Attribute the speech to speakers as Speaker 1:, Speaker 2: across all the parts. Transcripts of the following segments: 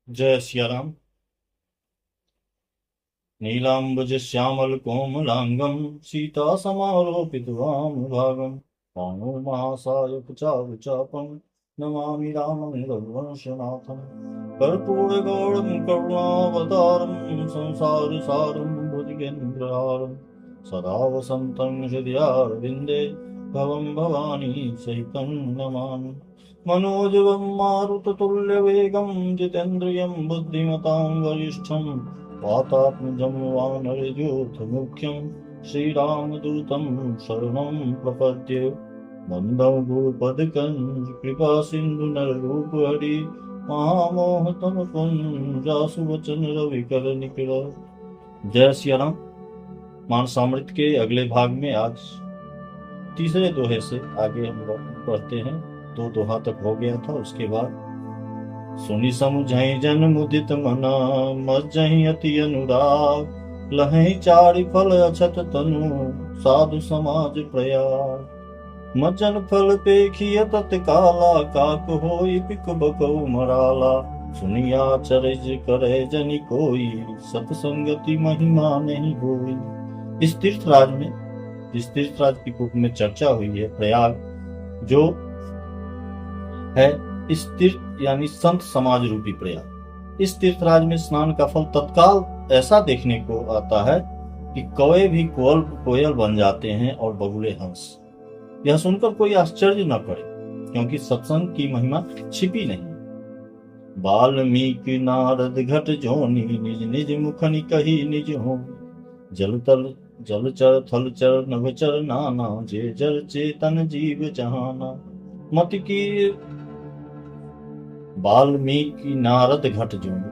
Speaker 1: जय सिया राम। नीलांबुज श्यामल कोमलांगम सीता समारोपित वाम भागम पाणो महासाय चापम नमामि रामं रघुवंशनाथम। कर्पूर गौरम करुणावतारम संसार सारम भुजगेन्द्रहारम सदा वसंतं हृदयारविंदे भवं भवानी सहितं नमामि। मनोजवं मारुततुल्यवेगं जितेन्द्रियं बुद्धिमतां वरिष्ठं वातात्मजं वानरयूथमुख्यं श्रीरामदूतं शरणं प्रपद्ये। वन्दे गुरुपदकंज कृपा सिंधु नररूप हरि महामोहतम कुंजासु वचन रविकर निकल। जय सिया राम। मानसामृत के अगले भाग में आज तीसरे दोहे से आगे हम लोग पढ़ते हैं। दो दोहा तक हो गया था, उसके बाद सुनि समुझहि जन मुदित मना मज्जहि अति अनुराग लहहि चारि फल अछत तनु साधु समाज प्रयाग। मज्जन फल पेखिय तत्काला काक होई पिक बकौ मराला सुनिया चरज करे जनि कोई सतसंगति महिमा नहीं होई। इस तीर्थराज में, इस तीर्थराज की कुप में चर्चा हुई है। प्रयाग जो है इस तीर्थ यानी संत समाज रूपी प्रयाग। इस तीर्थराज में स्नान का फल तत्काल ऐसा देखने को आता है कि कौवे भी कोयल बन जाते हैं और बगुले हंस। यह सुनकर कोई आश्चर्य न करे, क्योंकि सत्संग की महिमा छिपी नहीं। वाल्मीकि नारद घट जोनी निज निज मुखनि कही निज हो जलचर थलचर नभचर नाना जे जर चेतन जीव जहाना। मत की वाल्मीकि नारद घट जोनी,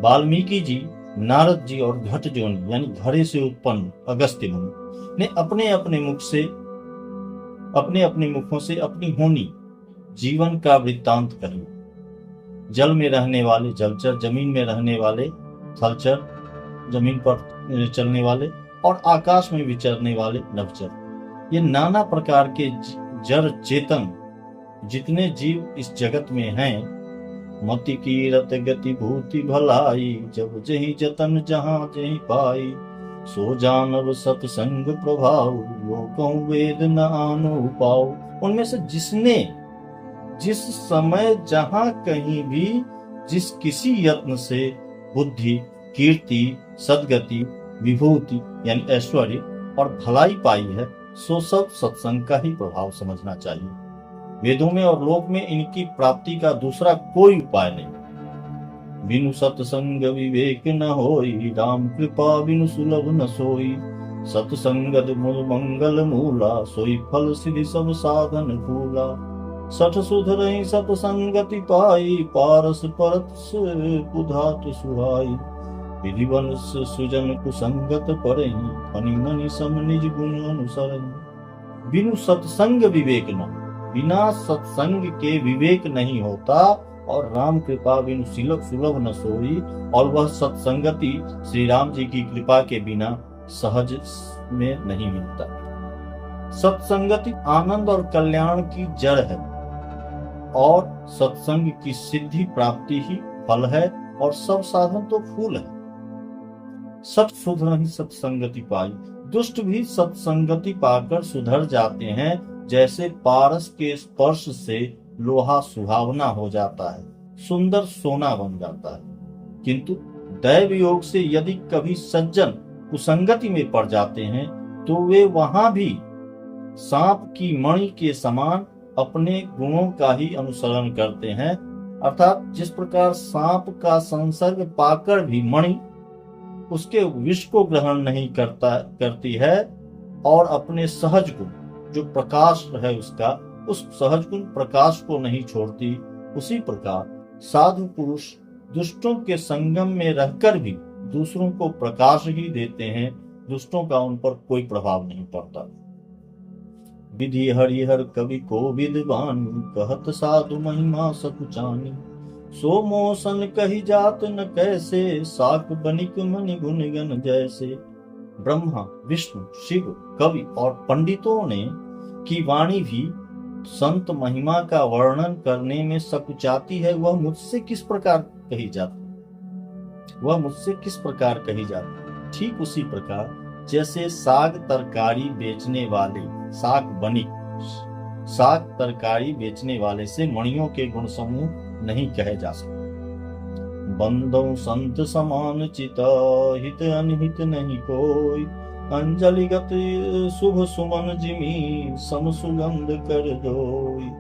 Speaker 1: वाल्मीकि जी, नारद जी और घट जोनी यानी घड़े से उत्पन्न अगस्त्य मुनि ने अपने अपने मुखों से अपनी होनी जीवन का वृत्तांत कही। जल में रहने वाले जलचर, जमीन में रहने वाले थलचर, जमीन पर चलने वाले, और आकाश में विचरने वाले नभचर, ये नाना प्रकार के जड़ चेतन जितने जीव इस जगत में हैं, मति की रत गति भूति भलाई जब जही जतन जहां जही पाई सो जानव सत्संग प्रभाव वो कहूं वेद न आनो पाओ। उनमें से जिसने जिस समय जहां कहीं भी जिस किसी यत्न से बुद्धि, कीर्ति, सद्गति, विभूति यानी ऐश्वर्य और भलाई पाई है, सो सब सत्संग का ही प्रभाव समझना चाहिए। वेदों में और लोक में इनकी प्राप्ति का दूसरा कोई उपाय नहीं। बिनु सत्संग विवेक न होई राम कृपा बिनु सुलभ न सोई सत्संगत मूल मंगल मूला सोई फल सिद्धि सब साधन फूला। सठ सुधरहि सत्संगति पाई पारस परत पुधात सुहाई विधिवन सुजन कुसंगत परहि फनि मनि सम निज गुण अनुसरहि। बिनु सत्संग विवेक न, बिना सत्संग के विवेक नहीं होता, और राम कृपा बिनु सुलभ न सोई, और वह सत्संगति श्री राम जी की कृपा के बिना सहज में नहीं मिलता। सत्संगति आनंद और कल्याण की जड़ है, और सत्संग की सिद्धि प्राप्ति ही फल है, और सब साधन तो फूल है। सत सुधर ही सत्संगति पाई, दुष्ट भी सत्संगति पाकर सुधर जाते हैं, जैसे पारस के स्पर्श से लोहा सुहावना हो जाता है, सुंदर सोना बन जाता है। किंतु दैव योग से यदि कभी सज्जन कुसंगति में पड़ जाते हैं, तो वे वहां भी सांप की मणि के समान अपने गुणों का ही अनुसरण करते हैं। अर्थात जिस प्रकार सांप का संसर्ग पाकर भी मणि उसके विष को ग्रहण नहीं करती है, और अपने सहज गुण जो प्रकाश है उसका, उस सहज गुण प्रकाश को नहीं छोड़ती, उसी प्रकार साधु पुरुष दुष्टों के संगम में रहकर भी दूसरों को प्रकाश ही देते हैं, दुष्टों का उन पर कोई प्रभाव नहीं पड़ता। विधि हरिहर कवि को विद्वानी कहत साधु महिमा सकुचानी सो मोसन कही जात न कैसे साक बनिक मनि गुण गण जैसे। ब्रह्मा, विष्णु, शिव, कवि और पंडितों ने की वाणी भी संत महिमा का वर्णन करने में सकुचाती है, वह मुझसे किस प्रकार कही जाती। वह मुझसे किस प्रकार कही जाती। ठीक उसी प्रकार जैसे साग तरकारी बेचने वाले, साग बनिक, साग तरकारी बेचने वाले से मणियों के गुण समूह नहीं कहे जा सकते। बंदो संत समान चिता, हित अनहित नहीं कोई, अंजलिगत शुभ सुमन जिमी, सम सुगंध कर दोई।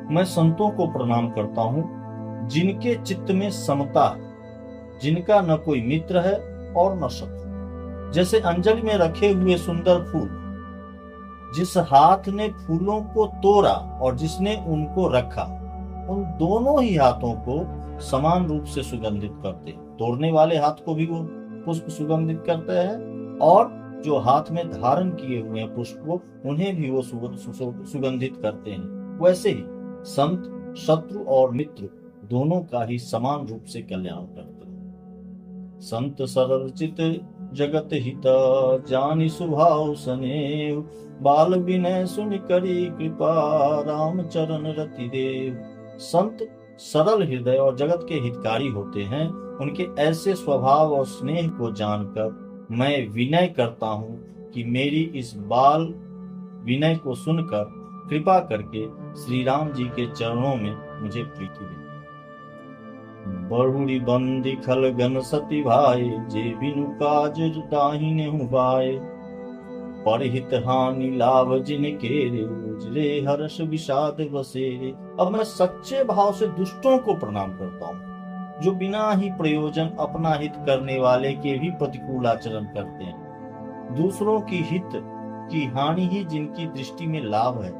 Speaker 1: मैं संतों को प्रणाम करता हूँ जिनके चित्त में समता है, जिनका न कोई मित्र है और न शत्रु। जैसे अंजलि में रखे हुए सुंदर फूल, जिस हाथ ने फूलों को तोड़ा और जिसने उनको रखा, उन दोनों ही हाथों को समान रूप से सुगंधित करते हैं। तोड़ने वाले हाथ को भी वो पुष्प सुगंधित करते हैं और जो हाथ में धारण किए हुए हैं पुष्प को, उन्हें भी वो सुगंधित करते हैं। वैसे ही संत शत्रु और मित्र दोनों का ही समान रूप से कल्याण करते हैं। संत सरल चित जगत हिता, जानि स्वभाव सनेव, बाल विनय सुनि करी कृपा, राम चरण रति देव। संत सरल हृदय और जगत के हितकारी होते हैं। उनके ऐसे स्वभाव और स्नेह को जानकर मैं विनय करता हूँ कि मेरी इस बाल विनय को सुनकर कृपा करके श्री राम जी के चरणों में मुझे प्रीति दे। बहुड़ी बंदी खलगन सती भाई, जे बिनु काज दाहिने हुबाए, परहित हानि लाभ जिनके रे, हर्ष विषाद बसेरे। अब मैं सच्चे भाव से दुष्टों को प्रणाम करता हूँ, जो बिना ही प्रयोजन अपना हित करने वाले के भी प्रतिकूल आचरण करते हैं। दूसरों की हित की हानि ही जिनकी दृष्टि में लाभ है,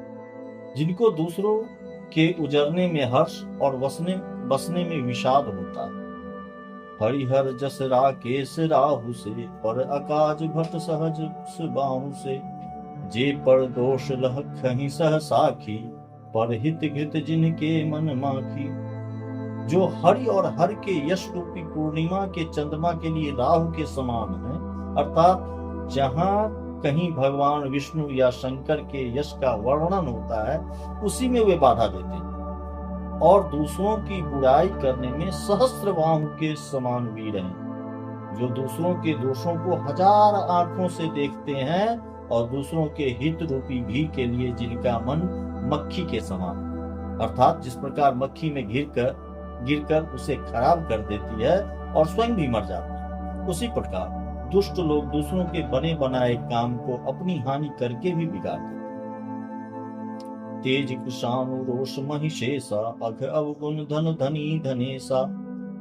Speaker 1: जिनको दूसरों के उजरने में हर्ष और बसने में विषाद होता है। हरिहर जस राकेश राहु से, पर अकाज भट सहज सुबाहु से, जे पर दोष लह खहि सह साखी, पर हित घृत जिनके मन माखी। जो हरि और हर के यश रूपी पूर्णिमा के चंद्रमा के लिए राहु के समान है, अर्थात जहाँ कहीं भगवान विष्णु या शंकर के यश का वर्णन होता है, उसी में वे बाधा देते हैं। और दूसरों की बुराई करने में सहस्त्रबाहु के समान वीर हैं, जो दूसरों के दोषों को हजार आंखों से देखते हैं और दूसरों के हित रूपी घी के लिए जिनका मन मक्खी के समान, अर्थात जिस प्रकार मक्खी में गिरकर उसे खराब कर देती है और स्वयं भी मर जाती है, उसी प्रकार दुष्ट लोग दूसरों के बने बनाए काम को अपनी हानि करके भी बिगाड़ देते। तेज कुशानु रोष महिषेसा, अघ अवगुण धन धनी धनेसा,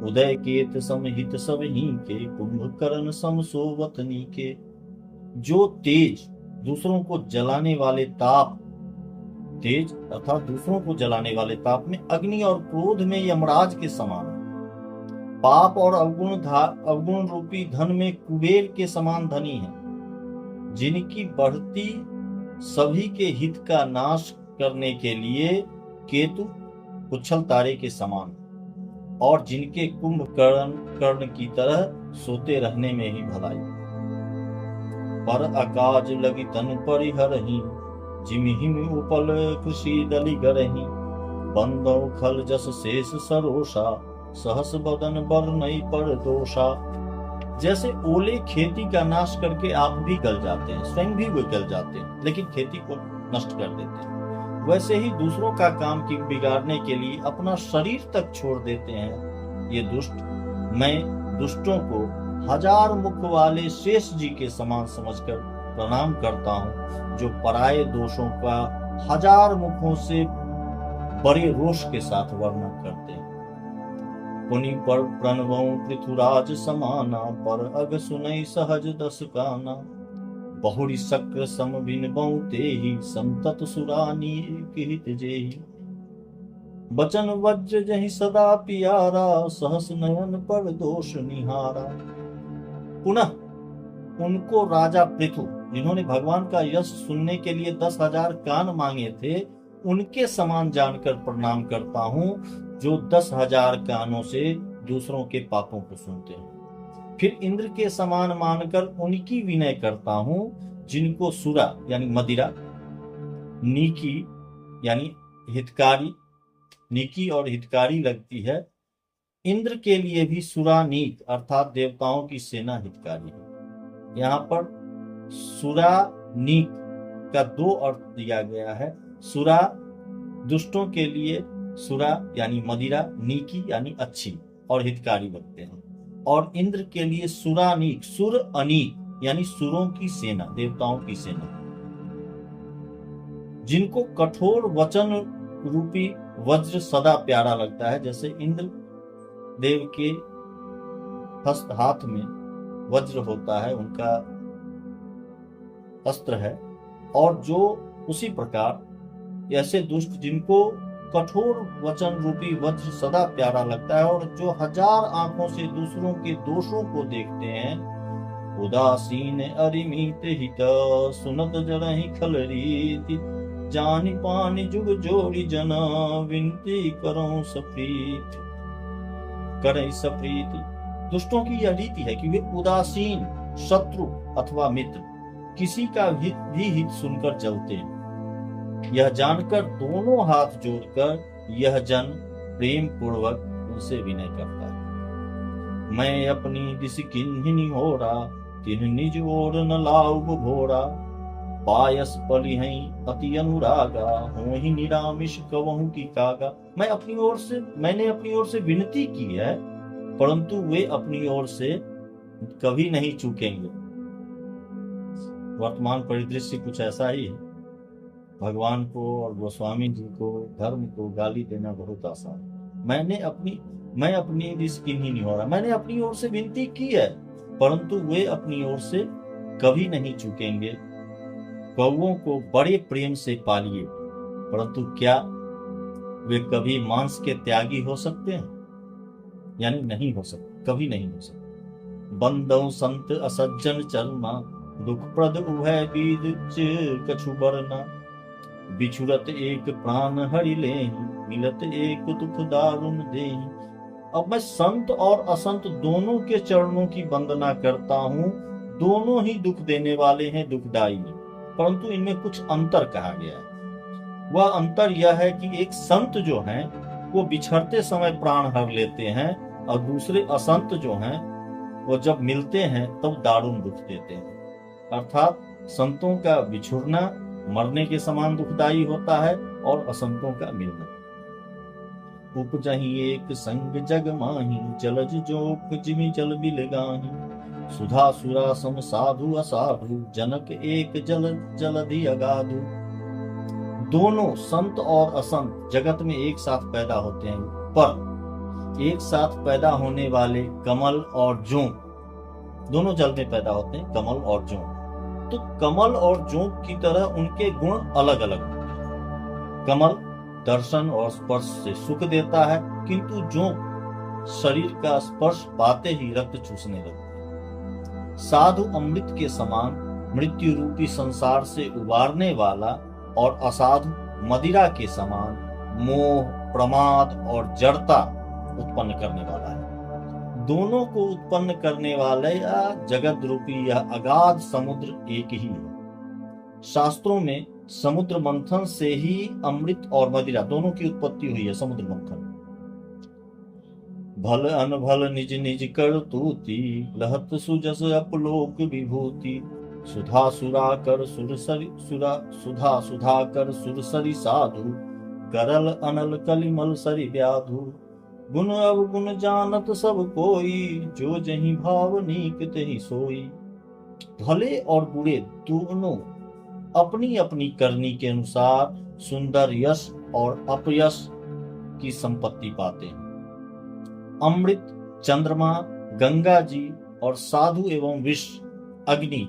Speaker 1: उदय केत समहित सब ही के, कुंभकर्ण सम सोवतनी के। जो तेज दूसरों को जलाने वाले ताप, तेज अर्थात दूसरों को जलाने वाले ताप में अग्नि और क्रोध में यमराज के समान, पाप और अवगुण रूपी धन में कुबेर के समान धनी है, जिनकी बढ़ती सभी के हित का नाश करने के लिए केतु उछल तारे के समान, और जिनके कुंभकर्ण की तरह सोते रहने में ही भलाई। पर अकाज लगी तन परिहरही, जिमिहिम उपल कृषि दलि गरही, बंदो खल जस शेष सरोषा, सहस बदन बर नई पर दोषा। जैसे ओले खेती का नाश करके आप भी गल जाते हैं, स्वयं भी वे गल जाते हैं, लेकिन खेती को नष्ट कर देते हैं, वैसे ही दूसरों का काम की बिगाड़ने के लिए अपना शरीर तक छोड़ देते हैं ये दुष्ट। मैं दुष्टों को हजार मुख वाले शेष जी के समान समझकर प्रणाम करता हूँ, जो पराये दोषों का हजार मुखों से बड़े रोष के साथ वर्णन करते हैं। पुनि पर प्रणवों पृथुराज समाना, पर अग सुनई सहज दस काना, बहुरी शक्र सम बिन बहुते ही, संतत सुरानी हित जेहि। बचन वज्र जहि सदा पियारा, सहस नयन पर दोष निहारा। पुनः उनको राजा पृथु, जिन्होंने भगवान का यश सुनने के लिए 10,000 कान मांगे थे, उनके समान जानकर प्रणाम करता हूँ, जो 10,000 कानों से दूसरों के पापों को सुनते हैं। फिर इंद्र के समान मानकर उनकी विनय करता हूँ, जिनको सुरा यानी मदिरा, नीकी यानी हितकारी, नीकी और हितकारी लगती है, इंद्र के लिए भी सुरानीक अर्थात देवताओं की सेना हितकारी है। यहाँ पर सुरानीक का दो अर्थ दिया गया है। सुरा दुष्टों के लिए, सुरा यानी मदिरा, नीकी यानी अच्छी और हितकारी बनते हैं। और इंद्र के लिए सुरानीक, सुर अनीक यानी सुरों की सेना, देवताओं की सेना, जिनको कठोर वचन रूपी वज्र सदा प्यारा लगता है। जैसे इंद्र देव के हस्त हाथ में वज्र होता है, उनका अस्त्र है। और जो उसी प्रकार ऐसे दुष्ट जिनको कठोर वचन रूपी वज्र सदा प्यारा लगता है और जो हजार आंखों से दूसरों के दोषों को देखते हैं, उदासीन अरिमित हित सुनत जरहि खल रीति जानि पानि जुग जोड़ी जना विनती करो सप्रीति करे सप्रीति। दुष्टों की यह रीति है कि वे उदासीन, शत्रु अथवा मित्र, किसी का भी हित सुनकर जलते हैं। यह जानकर दोनों हाथ जोड़कर यह जन प्रेम पूर्वक उनसे विनय करता है। मैं अपनी दिस किन्हिनी होरा तिन्ह निज ओर न लाउब भोरा पायस पली हैं अति अनुरागा हो ही निरामिष कवहु की कागा। मैंने अपनी ओर से विनती की है, परंतु वे अपनी ओर से कभी नहीं चूकेंगे। वर्तमान परिदृश्य कुछ ऐसा ही है। भगवान को और गोस्वामी जी को, धर्म को गाली देना बहुत आसान है। मैं अपनी दिस किन्हीं नहीं हो रहा, मैंने अपनी ओर से विनती की है, परंतु वे अपनी ओर से कभी नहीं चूकेंगे। कौओं को बड़े प्रेम से पालिए, परंतु क्या वे कभी मांस के त्यागी हो सकते हैं? यानी नहीं हो सकते, कभी नहीं हो सकते। बंदौ संत असज्जन चरमा दुख प्रद उभय बीज कछु बरना बिछुरत एक प्राण हरि लेहि मिलत एक दुख दारुण देहि। अब मैं संत और असंत दोनों के चरणों की वंदना करता हूँ। दोनों ही दुख देने वाले हैं, दुखदायी हैं, परंतु इनमें कुछ अंतर कहा गया है। वह अंतर यह है कि एक संत जो हैं वो बिछड़ते समय प्राण हर लेते हैं, और दूसरे असंत जो हैं वो जब मिलते हैं तब दारुण दुख देते हैं। अर्थात संतों का बिछुड़ना मरने के समान दुखदायी होता है और असंतों का मिलना। उपजहि एक संग जग माही जलज जोक जिमि जल बिल गाही सुधा सुरा सम साधु असाधु जनक एक जल जलधि अगाधु। दोनों संत और असंत जगत में एक साथ पैदा होते हैं, पर एक साथ पैदा होने वाले कमल और जोंक दोनों जल में पैदा होते हैं। कमल और जोंक, तो कमल और जोंक की तरह उनके गुण अलग अलग होते हैं। कमल दर्शन और स्पर्श से सुख देता है, किंतु जोंक शरीर का स्पर्श पाते ही रक्त चूसने लगता है। साधु अमृत के समान मृत्यु रूपी संसार से उबारने वाला और असाधु मदिरा के समान मोह, प्रमाद और जड़ता उत्पन्न करने वाला है। दोनों को उत्पन्न करने वाले या जगत रूपी यह अगाध समुद्र एक ही है। शास्त्रों में समुद्र मंथन से ही अमृत और मदिरा दोनों की उत्पत्ति हुई है। समुद्र मंथन भल अनभल निज निज कर तूती लहत सुजस अपलोक विभूति सुधा सुरा कर सुरसरी साधु करल अनल कलिमल सरि व्याधु गुण अवगुण जानत सब कोई जो जहीं भाव नीक तहि सोई। भले और बुरे दोनों अपनी अपनी करनी के अनुसार सुंदर यश और अपयश की संपत्ति पाते हैं। अमृत, चंद्रमा, गंगा जी और साधु एवं विष, अग्नि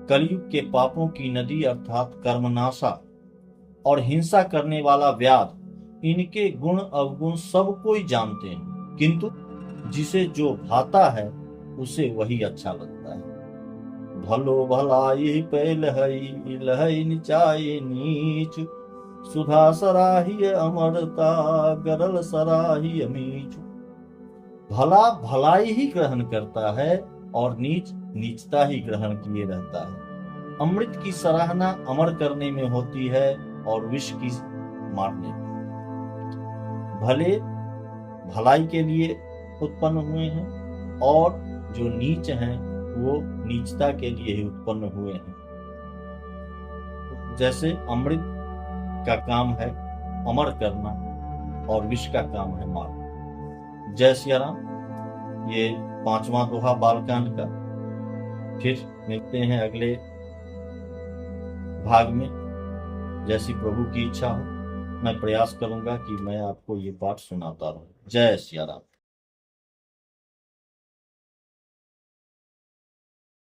Speaker 1: कलयुग के पापों की नदी अर्थात कर्मनाशा और हिंसा करने वाला व्याध, इनके गुण अवगुण सब कोई जानते हैं, किंतु जिसे जो भाता है उसे वही अच्छा लगता है। भलो भलाई पैल लहई निचाए नीच सुधा सराही अमरता गरल सराही अमीच। भला भलाई ही ग्रहण करता है और नीच नीचता ही ग्रहण किए रहता है। अमृत की सराहना अमर करने में होती है और विष की मारने में। भले भलाई के लिए उत्पन्न हुए हैं और जो नीच हैं वो नीचता के लिए ही उत्पन्न हुए हैं। जैसे अमृत का काम है अमर करना और विष का काम है मारना। जय सिया राम। ये 5वां दोहा बालकांड का। फिर मिलते हैं अगले भाग में। जैसी प्रभु की इच्छा हो मैं प्रयास करूंगा कि मैं आपको ये पाठ सुनाता रहूं। जय सिया राम।